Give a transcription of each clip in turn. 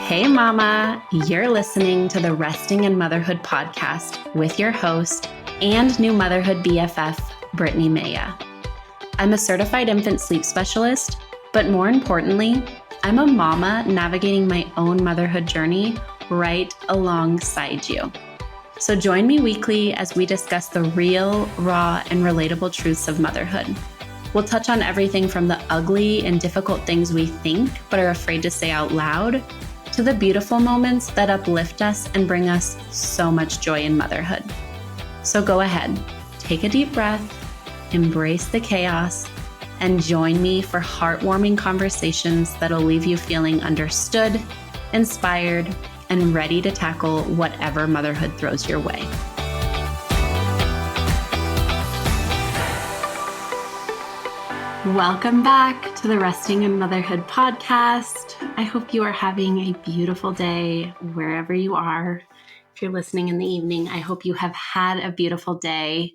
Hey, Mama, you're listening to the Resting in Motherhood podcast with your host and new motherhood BFF, Brittany Maya. I'm a certified infant sleep specialist, but more importantly, I'm a mama navigating my own motherhood journey right alongside you. So join me weekly as we discuss the real, raw, and relatable truths of motherhood. We'll touch on everything from the ugly and difficult things we think but are afraid to say out loud, to the beautiful moments that uplift us and bring us so much joy in motherhood. So go ahead, take a deep breath, embrace the chaos, and join me for heartwarming conversations that'll leave you feeling understood, inspired, and ready to tackle whatever motherhood throws your way. Welcome back to the Resting in Motherhood podcast. I hope you are having a beautiful day wherever you are. If you're listening in the evening, I hope you have had a beautiful day.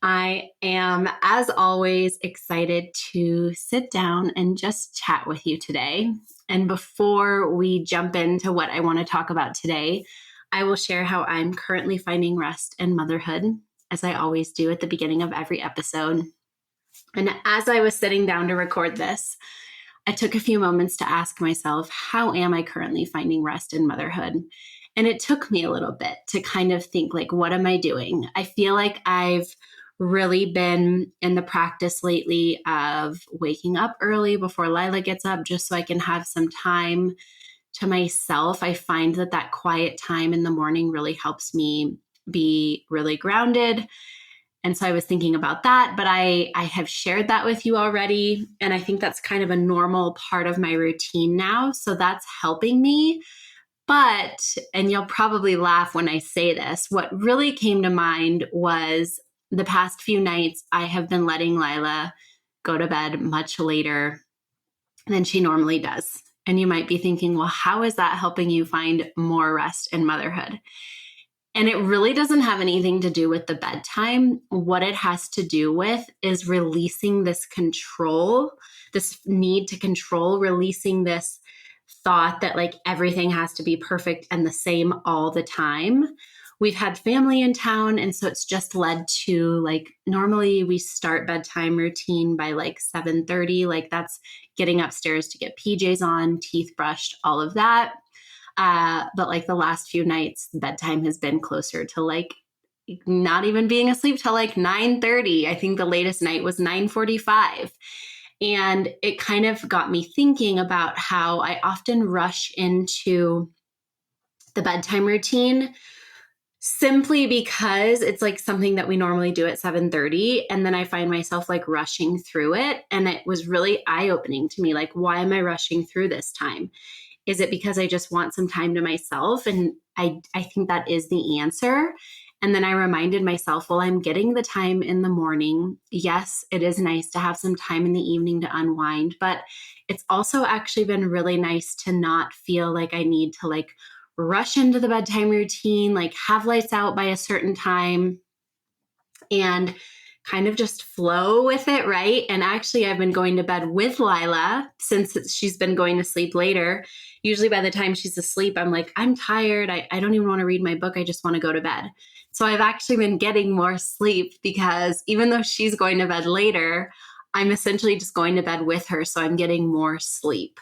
I am, as always, excited to sit down and just chat with you today. And before we jump into what I want to talk about today, I will share how I'm currently finding rest in motherhood, as I always do at the beginning of every episode. And as I was sitting down to record this, I took a few moments to ask myself, how am I currently finding rest in motherhood? And it took me a little bit to kind of think, like, what am I doing? I feel like I've really been in the practice lately of waking up early before Lila gets up, just so I can have some time to myself. I find that quiet time in the morning really helps me be really grounded. And so I was thinking about that, but I have shared that with you already. And I think that's kind of a normal part of my routine now. So that's helping me. But, and you'll probably laugh when I say this, what really came to mind was the past few nights I have been letting Lila go to bed much later than she normally does. And you might be thinking, well, how is that helping you find more rest in motherhood? And it really doesn't have anything to do with the bedtime. What it has to do with is releasing this control, this need to control, releasing this thought that like everything has to be perfect and the same all the time. We've had family in town, and so it's just led to like, normally we start bedtime routine by like 7:30, like that's getting upstairs to get PJs on, teeth brushed, all of that. But like the last few nights, bedtime has been closer to like not even being asleep till like 9:30. I think the latest night was 9:45. And it kind of got me thinking about how I often rush into the bedtime routine simply because it's like something that we normally do at 7:30. And then I find myself like rushing through it. And it was really eye-opening to me. Like, why am I rushing through this time? Is it because I just want some time to myself? And I think that is the answer. And then I reminded myself, well, I'm getting the time in the morning. Yes, it is nice to have some time in the evening to unwind, but it's also actually been really nice to not feel like I need to like rush into the bedtime routine, like have lights out by a certain time and kind of just flow with it, right? And actually, I've been going to bed with Lila since she's been going to sleep later. Usually by the time she's asleep, I'm like, I'm tired. I don't even want to read my book. I just want to go to bed. So I've actually been getting more sleep because even though she's going to bed later, I'm essentially just going to bed with her. So I'm getting more sleep.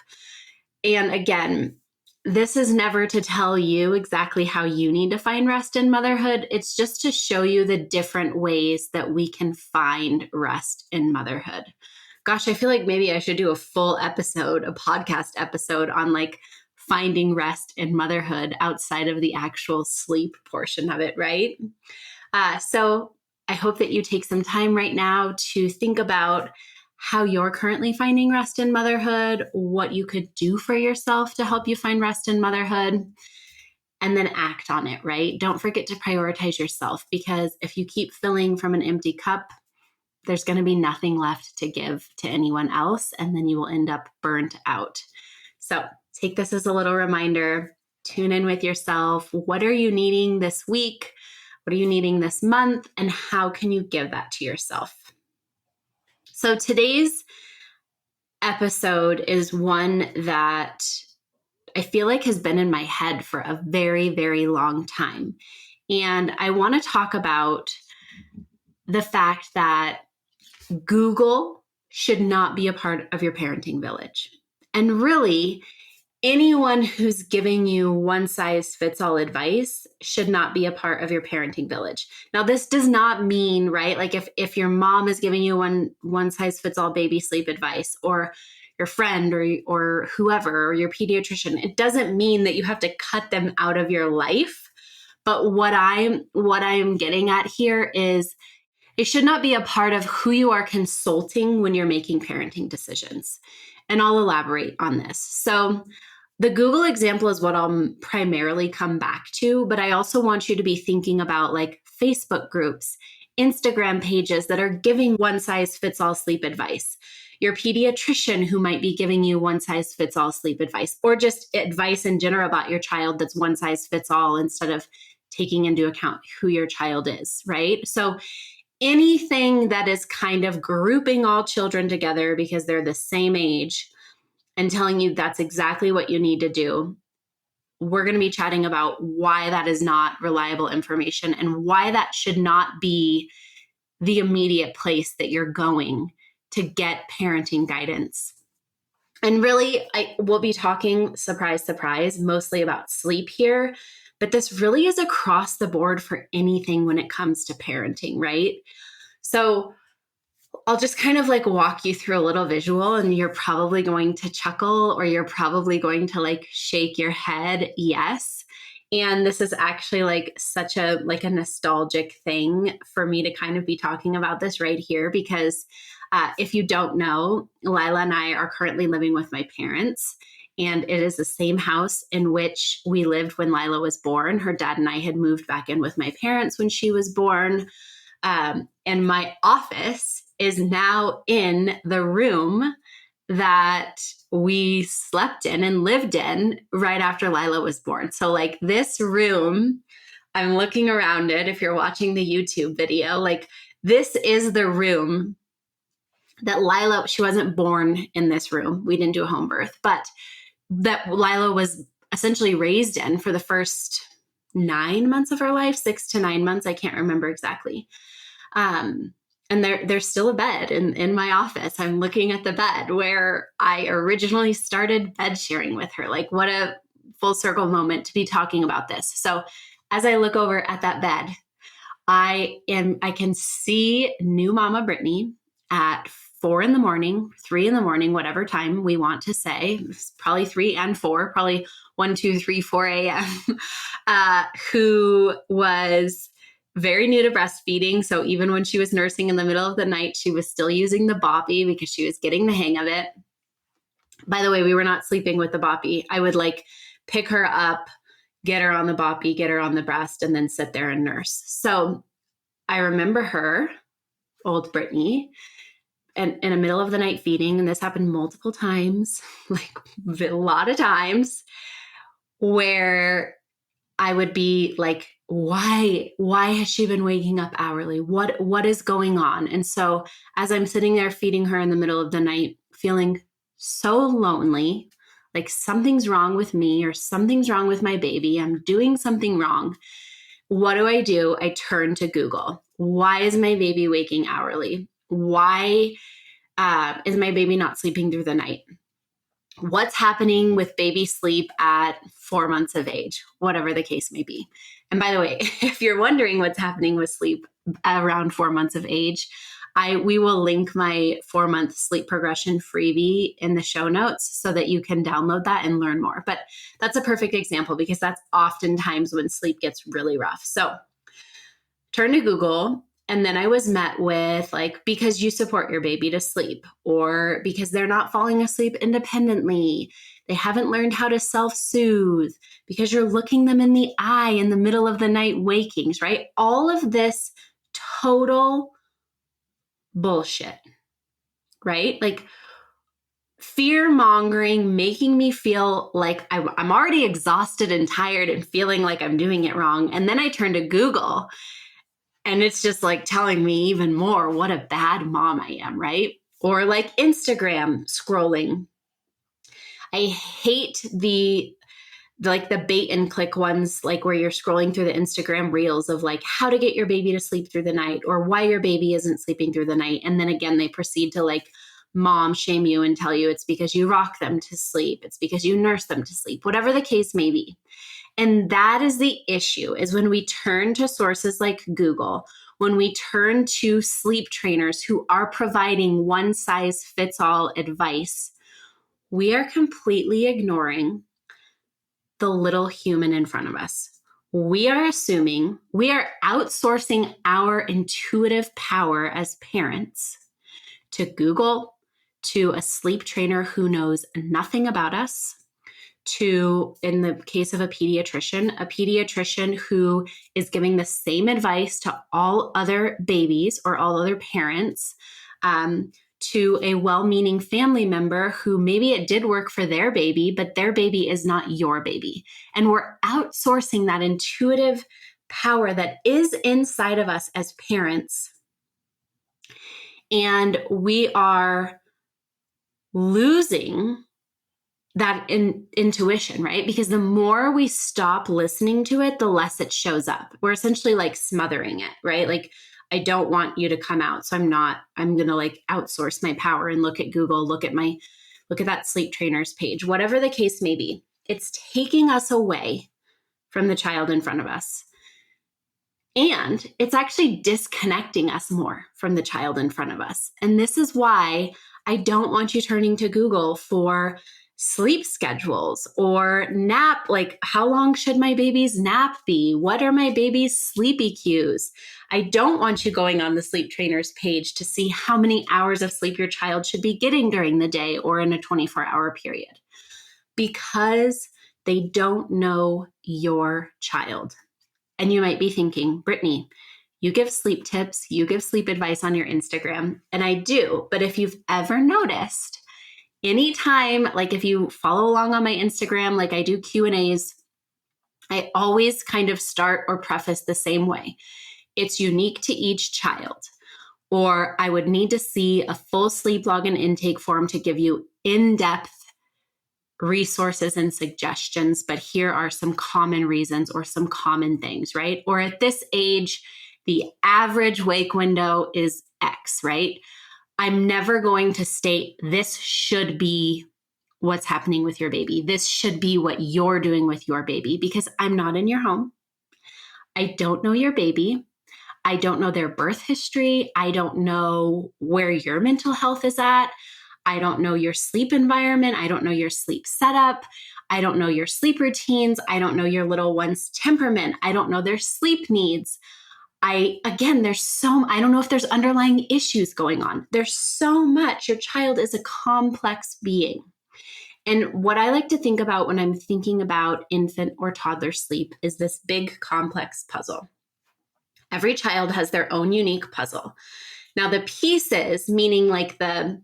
And again, this is never to tell you exactly how you need to find rest in motherhood. It's just to show you the different ways that we can find rest in motherhood. Gosh, I feel like maybe I should do a full episode, a podcast episode on like finding rest in motherhood outside of the actual sleep portion of it, right? So I hope that you take some time right now to think about how you're currently finding rest in motherhood, what you could do for yourself to help you find rest in motherhood, and then act on it, right? Don't forget to prioritize yourself, because if you keep filling from an empty cup, there's going to be nothing left to give to anyone else, and then you will end up burnt out. So take this as a little reminder. Tune in with yourself. What are you needing this week? What are you needing this month? And how can you give that to yourself? So today's episode is one that I feel like has been in my head for a very, very long time. And I want to talk about the fact that Google should not be a part of your parenting village. And really, anyone who's giving you one size fits all advice should not be a part of your parenting village. Now, this does not mean, right? Like if your mom is giving you one size fits all baby sleep advice, or your friend or whoever, or your pediatrician, it doesn't mean that you have to cut them out of your life. But what I'm getting at here is it should not be a part of who you are consulting when you're making parenting decisions. And I'll elaborate on this. So the Google example is what I'll primarily come back to, but I also want you to be thinking about like Facebook groups, Instagram pages that are giving one size fits all sleep advice, your pediatrician who might be giving you one size fits all sleep advice, or just advice in general about your child that's one size fits all instead of taking into account who your child is, right? So anything that is kind of grouping all children together because they're the same age and telling you that's exactly what you need to do, we're going to be chatting about why that is not reliable information and why that should not be the immediate place that you're going to get parenting guidance. And really, I will be talking, surprise, surprise, mostly about sleep here, but this really is across the board for anything when it comes to parenting, right? So I'll just kind of like walk you through a little visual, and you're probably going to chuckle, or you're probably going to like shake your head yes. And this is actually like such a nostalgic thing for me to kind of be talking about this right here, because if you don't know, Lila and I are currently living with my parents, and it is the same house in which we lived when Lila was born. Her dad and I had moved back in with my parents when she was born. And my office is now in the room that we slept in and lived in right after Lila was born. So like this room, I'm looking around it. If you're watching the YouTube video, like this is the room that Lila, she wasn't born in this room. We didn't do a home birth, but that Lila was essentially raised in for the first 9 months of her life, 6 to 9 months. I can't remember exactly. And there's still a bed in my office. I'm looking at the bed where I originally started bed sharing with her. Like what a full circle moment to be talking about this. So as I look over at that bed, I can see new mama Brittany at 4 a.m, 3 a.m, whatever time we want to say, probably 3 and 4, probably 1, 2, 3, 4 a.m., who was very new to breastfeeding. So even when she was nursing in the middle of the night, she was still using the boppy because she was getting the hang of it. By the way, we were not sleeping with the boppy. I would like pick her up, get her on the boppy, get her on the breast, and then sit there and nurse. So I remember her, old Brittany, and in the middle of the night feeding, and this happened multiple times, like a lot of times, where I would be like, why has she been waking up hourly? What is going on? And so as I'm sitting there feeding her in the middle of the night, feeling so lonely, like something's wrong with me or something's wrong with my baby, I'm doing something wrong. What do? I turn to Google. Why is my baby waking hourly? Why is my baby not sleeping through the night? What's happening with baby sleep at 4 months of age, whatever the case may be. And by the way, if you're wondering what's happening with sleep around 4 months of age, we will link my 4-month sleep progression freebie in the show notes so that you can download that and learn more. But that's a perfect example because that's oftentimes when sleep gets really rough. So turn to Google. And then I was met with like, because you support your baby to sleep, or because they're not falling asleep independently. They haven't learned how to self-soothe, because you're looking them in the eye in the middle of the night wakings, right? All of this total bullshit, right? Like fear mongering, making me feel like I'm already exhausted and tired and feeling like I'm doing it wrong. And then I turn to Google, and it's just like telling me even more what a bad mom I am, right? Or like Instagram scrolling. I hate like the bait and click ones, like where you're scrolling through the Instagram reels of like how to get your baby to sleep through the night or why your baby isn't sleeping through the night. And then again, they proceed to like mom shame you and tell you it's because you rock them to sleep. It's because you nurse them to sleep, whatever the case may be. And that is the issue, is when we turn to sources like Google, when we turn to sleep trainers who are providing one size fits all advice, we are completely ignoring the little human in front of us. We are assuming, we are outsourcing our intuitive power as parents to Google, to a sleep trainer who knows nothing about us, to, in the case of a pediatrician who is giving the same advice to all other babies or all other parents, to a well-meaning family member who maybe it did work for their baby, but their baby is not your baby. And we're outsourcing that intuitive power that is inside of us as parents. And we are losing that intuition, right? Because the more we stop listening to it, the less it shows up. We're essentially like smothering it, right? Like, I don't want you to come out. So I'm going to like outsource my power and look at Google, look at that sleep trainer's page, whatever the case may be. It's taking us away from the child in front of us. And it's actually disconnecting us more from the child in front of us. And this is why I don't want you turning to Google for sleep schedules or nap, like how long should my baby's nap be? What are my baby's sleepy cues? I don't want you going on the sleep trainer's page to see how many hours of sleep your child should be getting during the day or in a 24-hour period, because they don't know your child. And you might be thinking, Brittany, you give sleep tips, you give sleep advice on your Instagram, and I do. But if you've ever noticed, anytime, like if you follow along on my Instagram, like I do Q&As, I always kind of start or preface the same way. It's unique to each child. Or I would need to see a full sleep log and intake form to give you in-depth resources and suggestions, but here are some common reasons or some common things, right? Or at this age, the average wake window is X, right? I'm never going to state this should be what's happening with your baby. This should be what you're doing with your baby, because I'm not in your home. I don't know your baby. I don't know their birth history. I don't know where your mental health is at. I don't know your sleep environment. I don't know your sleep setup. I don't know your sleep routines. I don't know your little one's temperament. I don't know their sleep needs. I don't know if there's underlying issues going on. There's so much. Your child is a complex being. And what I like to think about when I'm thinking about infant or toddler sleep is this big complex puzzle. Every child has their own unique puzzle. Now the pieces, meaning like the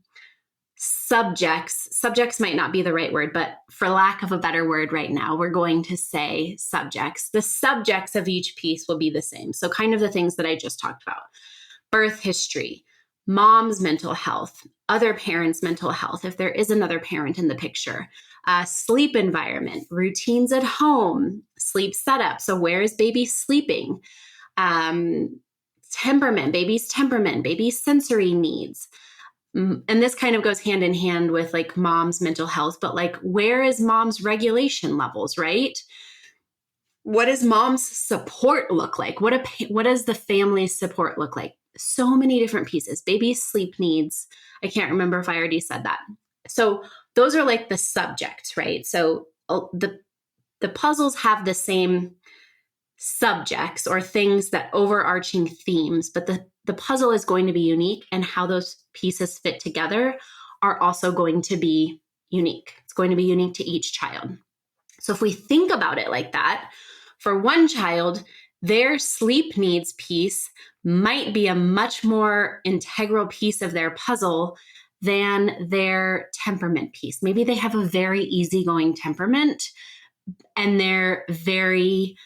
subjects might not be the right word, but for lack of a better word right now, we're going to say subjects. The subjects of each piece will be the same. So kind of the things that I just talked about: birth history, mom's mental health, other parents' mental health, if there is another parent in the picture, sleep environment, routines at home, sleep setup. So where is baby sleeping? Temperament, baby's sensory needs. And this kind of goes hand in hand with like mom's mental health, but like, where is mom's regulation levels, right? What does mom's support look like? What does the family's support look like? So many different pieces. Baby's sleep needs. I can't remember if I already said that. So those are like the subjects, right? So the puzzles have the same subjects or things, that overarching themes, but the puzzle is going to be unique, and how those pieces fit together are also going to be unique. It's going to be unique to each child. So if we think about it like that, for one child, their sleep needs piece might be a much more integral piece of their puzzle than their temperament piece. Maybe they have a very easygoing temperament and they're very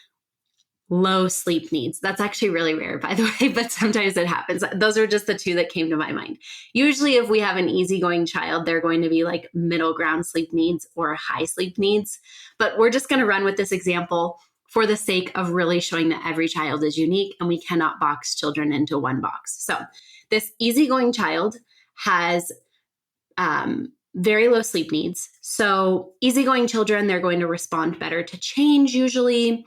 low sleep needs. That's actually really rare, by the way, but sometimes it happens. Those are just the two that came to my mind. Usually, if we have an easygoing child, they're going to be like middle ground sleep needs or high sleep needs. But we're just going to run with this example for the sake of really showing that every child is unique and we cannot box children into one box. So this easygoing child has very low sleep needs. So easygoing children, they're going to respond better to change usually.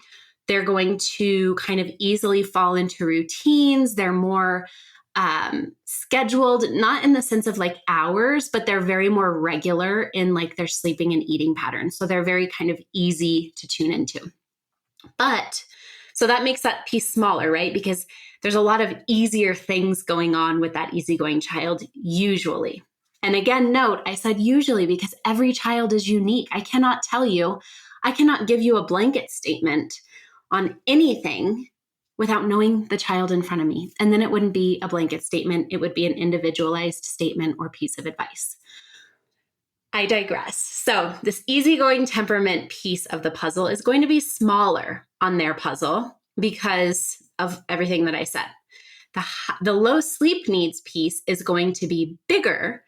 They're going to kind of easily fall into routines. They're more scheduled, not in the sense of like hours, but they're very more regular in like their sleeping and eating patterns. So they're very kind of easy to tune into. But so that makes that piece smaller, right? Because there's a lot of easier things going on with that easygoing child usually. And again, note, I said usually because every child is unique. I cannot give you a blanket statement on anything without knowing the child in front of me. And then it wouldn't be a blanket statement. It would be an individualized statement or piece of advice. I digress. So this easygoing temperament piece of the puzzle is going to be smaller on their puzzle because of everything that I said. The low sleep needs piece is going to be bigger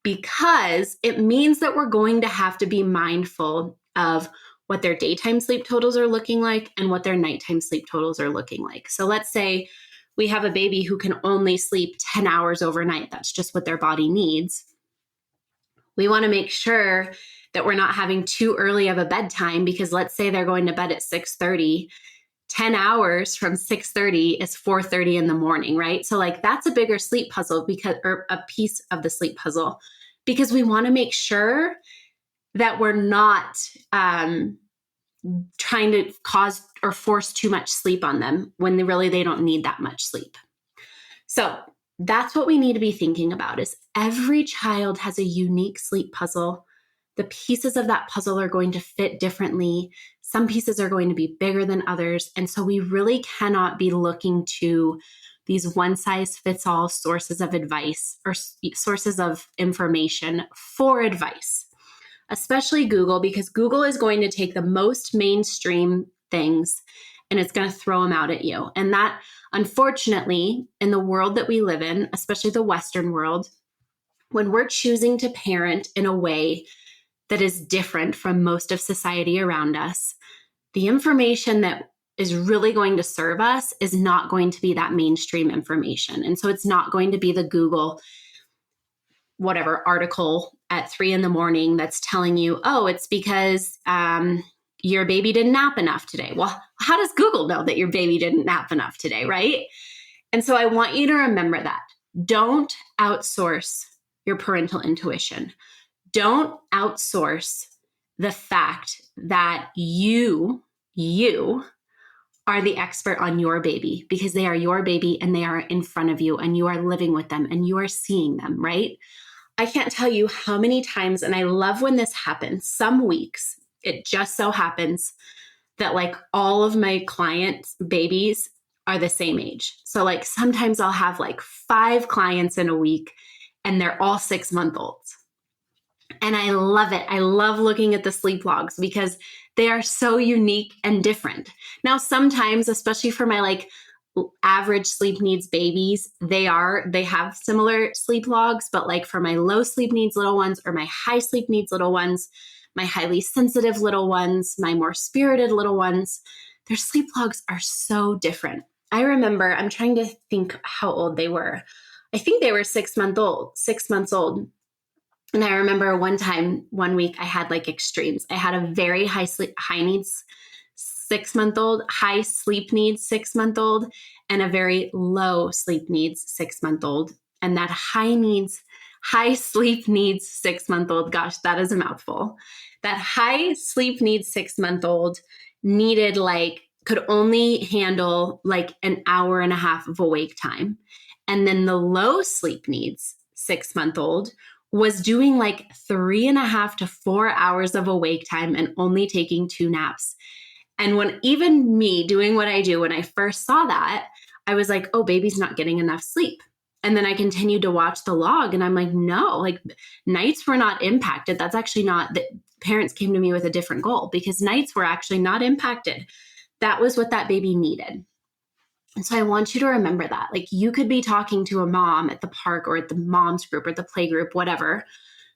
because it means that we're going to have to be mindful of what their daytime sleep totals are looking like and what their nighttime sleep totals are looking like. So let's say we have a baby who can only sleep 10 hours overnight. That's just what their body needs. We want to make sure that we're not having too early of a bedtime because let's say they're going to bed at 6:30. 10 hours from 6:30 is 4:30 in the morning, right? So like that's a bigger sleep puzzle or a piece of the sleep puzzle because we want to make sure that we're not trying to cause or force too much sleep on them when they don't need that much sleep. So that's what we need to be thinking about is every child has a unique sleep puzzle. The pieces of that puzzle are going to fit differently. Some pieces are going to be bigger than others. And so we really cannot be looking to these one-size-fits-all sources of advice or sources of information for advice, especially Google, because Google is going to take the most mainstream things and it's going to throw them out at you. And that, unfortunately, in the world that we live in, especially the Western world, when we're choosing to parent in a way that is different from most of society around us, the information that is really going to serve us is not going to be that mainstream information. And so it's not going to be the Google whatever article at 3 a.m. that's telling you, oh, it's because your baby didn't nap enough today. Well, how does Google know that your baby didn't nap enough today, right? And so I want you to remember that. Don't outsource your parental intuition. Don't outsource the fact that you are the expert on your baby because they are your baby and they are in front of you and you are living with them and you are seeing them, right? I can't tell you how many times, and I love when this happens. Some weeks, it just so happens that like all of my clients' babies are the same age. So like sometimes I'll have like 5 clients in a week and they're all 6-month-olds. And I love it. I love looking at the sleep logs because they are so unique and different. Now, sometimes, especially for my like average sleep needs babies, they have similar sleep logs, but like for my low sleep needs little ones or my high sleep needs little ones, my highly sensitive little ones, my more spirited little ones, their sleep logs are so different. I remember, I'm trying to think how old they were. I think they were 6 months old. And I remember one week I had like extremes. I had a very high needs 6-month-old, high sleep needs 6-month-old, and a very low sleep needs 6-month-old. And that high sleep needs 6-month-old, gosh, that is a mouthful. That high sleep needs 6-month-old could only handle like an hour and a half of awake time. And then the low sleep needs 6-month-old was doing like 3.5 to 4 hours of awake time and only taking 2 naps. And when even me doing what I do, when I first saw that, I was like, oh, baby's not getting enough sleep. And then I continued to watch the log and I'm like, no, like nights were not impacted. That's actually not, the parents came to me with a different goal because nights were actually not impacted. that was what that baby needed. And so I want you to remember that. Like, you could be talking to a mom at the park or at the mom's group or the play group, whatever,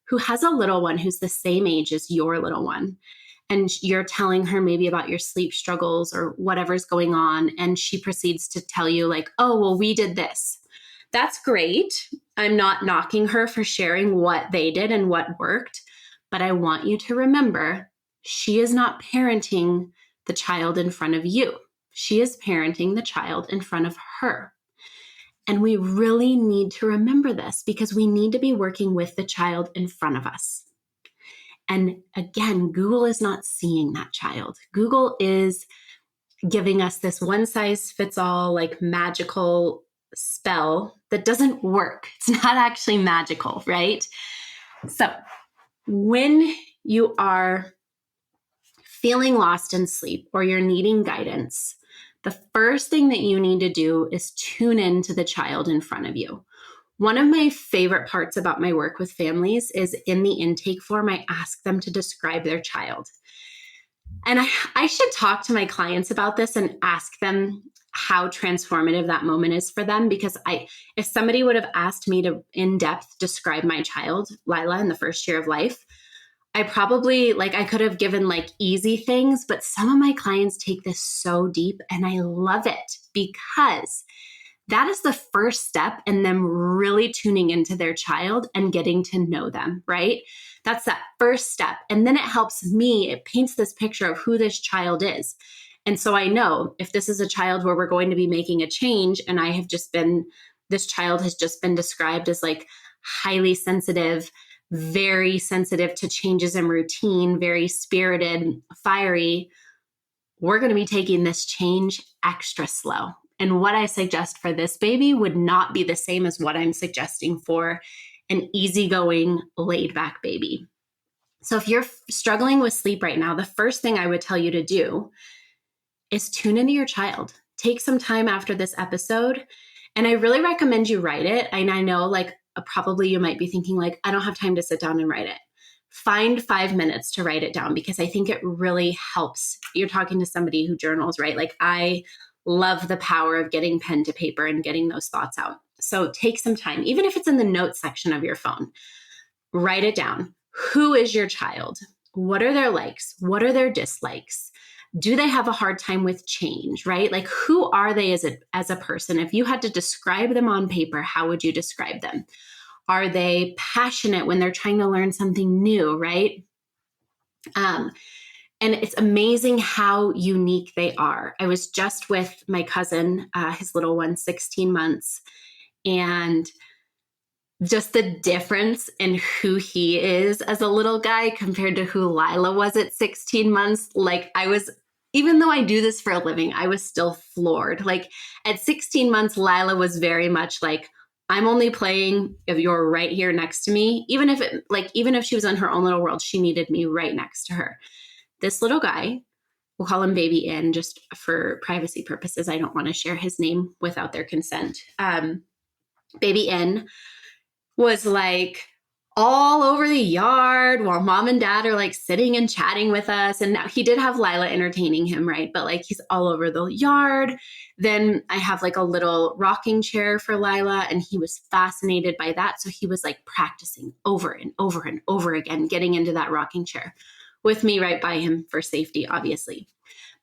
who has a little one who's the same age as your little one. And you're telling her maybe about your sleep struggles or whatever's going on. And she proceeds to tell you like, oh, well, we did this. That's great. I'm not knocking her for sharing what they did and what worked. But I want you to remember, she is not parenting the child in front of you. She is parenting the child in front of her. And we really need to remember this because we need to be working with the child in front of us. And again, Google is not seeing that child. Google is giving us this one size fits all, like magical spell that doesn't work. It's not actually magical, right? So when you are feeling lost in sleep or you're needing guidance, the first thing that you need to do is tune in to the child in front of you. One of my favorite parts about my work with families is in the intake form, I ask them to describe their child. And I should talk to my clients about this and ask them how transformative that moment is for them. Because if somebody would have asked me to in depth describe my child, Lila, in the first year of life, I probably, I could have given easy things, but some of my clients take this so deep and I love it because that is the first step in them really tuning into their child and getting to know them, right? That's that first step. And then it helps me, it paints this picture of who this child is. And so I know if this is a child where we're going to be making a change and this child has just been described as highly sensitive, very sensitive to changes in routine, very spirited, fiery, we're going to be taking this change extra slow. And what I suggest for this baby would not be the same as what I'm suggesting for an easygoing, laid back baby. So if you're struggling with sleep right now, the first thing I would tell you to do is tune into your child. Take some time after this episode. And I really recommend you write it. And I know probably you might be thinking I don't have time to sit down and write it. Find 5 minutes to write it down because I think it really helps. You're talking to somebody who journals, right? I love the power of getting pen to paper and getting those thoughts out. So take some time, even if it's in the notes section of your phone, write it down. Who is your child? What are their likes? What are their dislikes? Do they have a hard time with change, right? Who are they as a person? If you had to describe them on paper, how would you describe them? Are they passionate when they're trying to learn something new, right? And it's amazing how unique they are. I was just with my cousin, his little one, 16 months, and just the difference in who he is as a little guy compared to who Lila was at 16 months. Even though I do this for a living, I was still floored. At 16 months, Lila was very much I'm only playing if you're right here next to me. Even if she was in her own little world, she needed me right next to her. This little guy, we'll call him Baby In just for privacy purposes. I don't want to share his name without their consent. Baby In was all over the yard while mom and dad are sitting and chatting with us. And now he did have Lila entertaining him, right? But he's all over the yard. Then I have a little rocking chair for Lila, and he was fascinated by that. So he was practicing over and over and over again, getting into that rocking chair with me right by him for safety, obviously.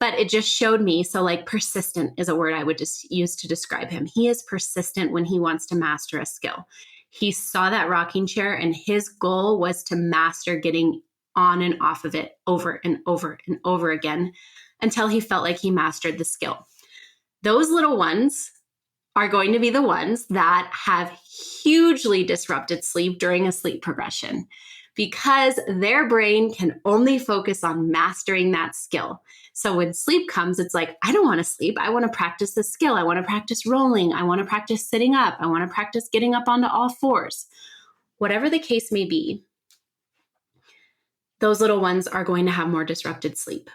But it just showed me, so persistent is a word I would just use to describe him. He is persistent when he wants to master a skill. He saw that rocking chair and his goal was to master getting on and off of it over and over and over again until he felt like he mastered the skill. Those little ones are going to be the ones that have hugely disrupted sleep during a sleep progression because their brain can only focus on mastering that skill. So when sleep comes, it's I don't want to sleep. I want to practice the skill. I want to practice rolling. I want to practice sitting up. I want to practice getting up onto all fours. Whatever the case may be, those little ones are going to have more disrupted sleep.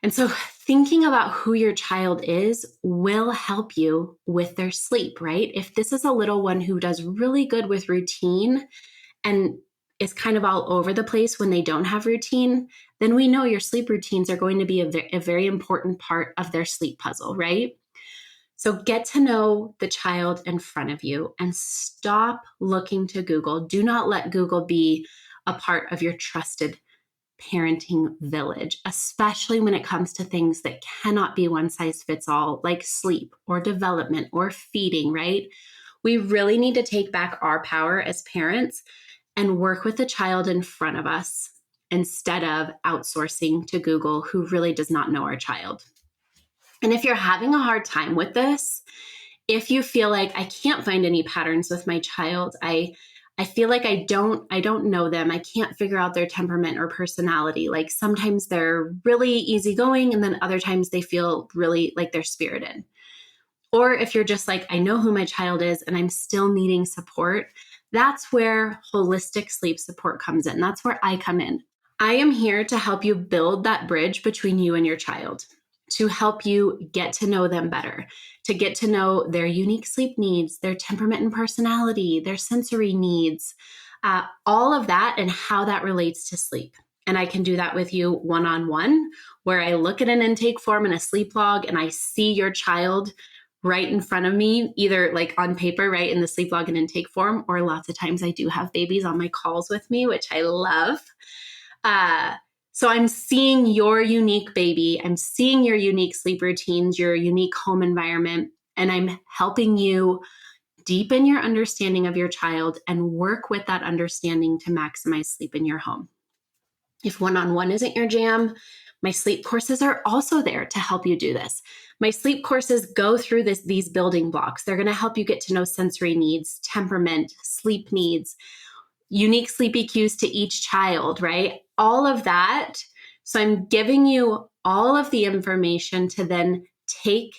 And so thinking about who your child is will help you with their sleep, right? If this is a little one who does really good with routine and is kind of all over the place when they don't have routine, then we know your sleep routines are going to be a very important part of their sleep puzzle, right? So get to know the child in front of you and stop looking to Google. Do not let Google be a part of your trusted parenting village, especially when it comes to things that cannot be one size fits all, like sleep or development or feeding, right? We really need to take back our power as parents and work with the child in front of us instead of outsourcing to Google, who really does not know our child. And if you're having a hard time with this, if you feel like I can't find any patterns with my child, I feel like I don't know them. I can't figure out their temperament or personality. Like sometimes they're really easygoing and then other times they feel really like they're spirited. Or if you're just like, I know who my child is and I'm still needing support, that's where holistic sleep support comes in. That's where I come in. I am here to help you build that bridge between you and your child, to help you get to know them better, to get to know their unique sleep needs, their temperament and personality, their sensory needs, all of that and how that relates to sleep. And I can do that with you one-on-one, where I look at an intake form and a sleep log and I see your child right in front of me, either like on paper, right, in the sleep log and intake form, or lots of times I do have babies on my calls with me, which I love. So I'm seeing your unique baby. I'm seeing your unique sleep routines, your unique home environment, and I'm helping you deepen your understanding of your child and work with that understanding to maximize sleep in your home. If one-on-one isn't your jam, my sleep courses are also there to help you do this. My sleep courses go through these building blocks. They're going to help you get to know sensory needs, temperament, sleep needs, unique sleep EQs to each child, right? All of that. So I'm giving you all of the information to then take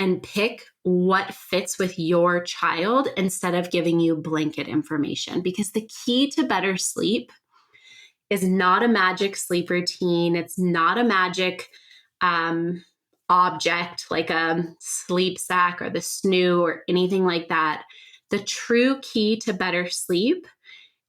and pick what fits with your child instead of giving you blanket information. Because the key to better sleep is not a magic sleep routine. It's not a magic object like a sleep sack or the snoo or anything like that. The true key to better sleep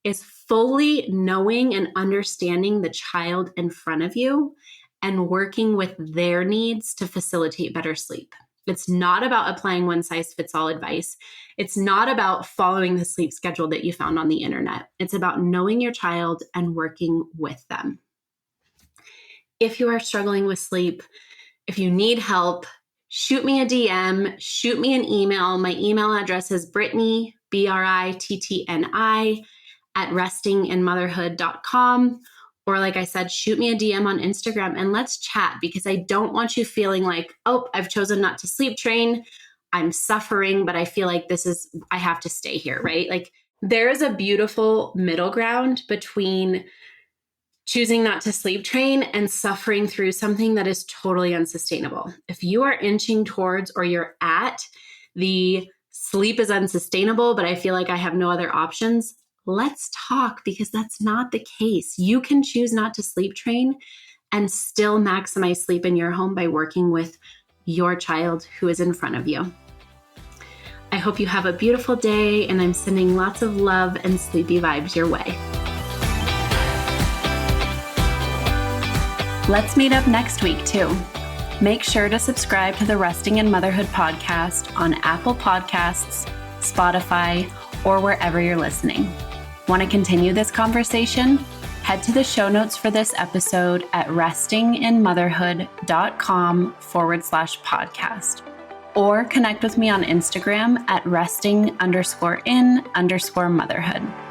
is fully knowing and understanding the child in front of you and working with their needs to facilitate better sleep. It's not about applying one size fits all advice. It's not about following the sleep schedule that you found on the internet. It's about knowing your child and working with them. If you are struggling with sleep, if you need help, shoot me a DM, shoot me an email. My email address is Brittany, BRITTNI, @restinginmotherhood.com. Or like I said, shoot me a DM on Instagram and let's chat, because I don't want you feeling like, oh, I've chosen not to sleep train. I'm suffering, but I feel like I have to stay here, right? Like there is a beautiful middle ground between choosing not to sleep train and suffering through something that is totally unsustainable. If you are inching towards or you're at the sleep is unsustainable, but I feel like I have no other options, let's talk, because that's not the case. You can choose not to sleep train and still maximize sleep in your home by working with your child who is in front of you. I hope you have a beautiful day, and I'm sending lots of love and sleepy vibes your way. Let's meet up next week too. Make sure to subscribe to the Resting in Motherhood podcast on Apple Podcasts, Spotify, or wherever you're listening. Want to continue this conversation? Head to the show notes for this episode at restinginmotherhood.com/podcast, or connect with me on Instagram at resting_in_motherhood.